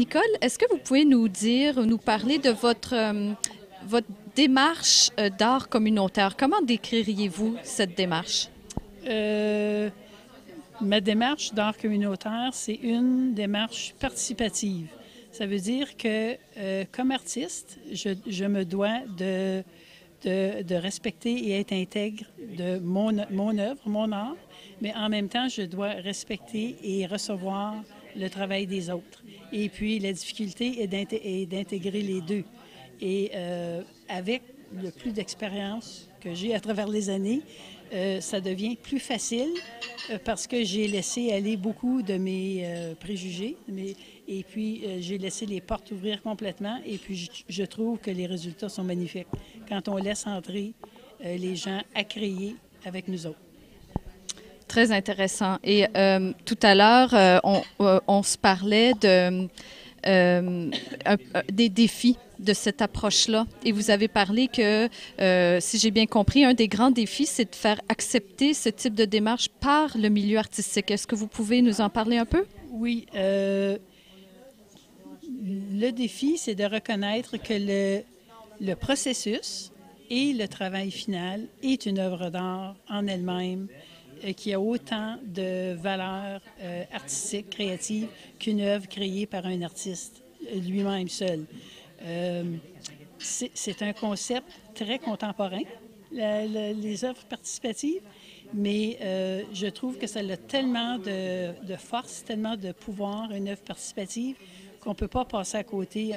Nicole, est-ce que vous pouvez nous dire, nous parler de votre démarche d'art communautaire? Comment décririez-vous cette démarche? Euh, Ma démarche d'art communautaire, c'est une démarche participative. Ça veut dire que, comme artiste, je me dois de respecter et être intègre de mon œuvre, mon art, mais en même temps, je dois respecter et recevoir le travail des autres. Et puis, la difficulté est d'intégrer les deux. Et avec le plus d'expérience que j'ai à travers les années, ça devient plus facile parce que j'ai laissé aller beaucoup de mes préjugés et puis j'ai laissé les portes ouvrir complètement et puis je trouve que les résultats sont magnifiques quand on laisse entrer les gens à créer avec nous autres. Très intéressant. Et tout à l'heure, on se parlait des défis de cette approche-là. Et vous avez parlé que, si j'ai bien compris, un des grands défis, c'est de faire accepter ce type de démarche par le milieu artistique. Est-ce que vous pouvez nous en parler un peu? Oui, le défi, c'est de reconnaître que le processus et le travail final est une œuvre d'art en elle-même qui a autant de valeur artistique, créative, qu'une œuvre créée par un artiste lui-même seul. Euh, c'est un concept très contemporain, les œuvres participatives, mais je trouve que ça a tellement de force, tellement de pouvoir, une œuvre participative, qu'on ne peut pas passer à côté.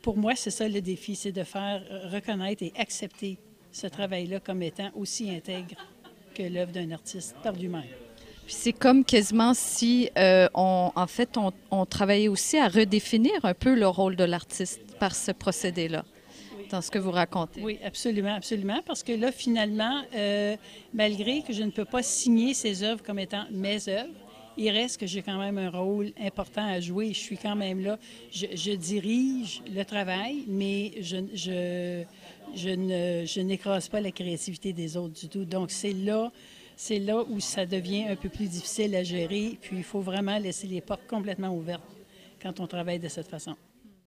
Pour moi, c'est ça le défi, c'est de faire reconnaître et accepter ce travail-là comme étant aussi intègre que l'œuvre d'un artiste par lui-même. Puis c'est comme quasiment si, en fait, on travaillait aussi à redéfinir un peu le rôle de l'artiste par ce procédé-là, dans ce que vous racontez. Oui, absolument, absolument, parce que là, finalement, malgré que je ne peux pas signer ces œuvres comme étant mes œuvres, il reste que j'ai quand même un rôle important à jouer. Je suis quand même là. Je dirige le travail, mais je n'écrase pas la créativité des autres du tout. Donc, c'est là où ça devient un peu plus difficile à gérer. Puis, il faut vraiment laisser les portes complètement ouvertes quand on travaille de cette façon.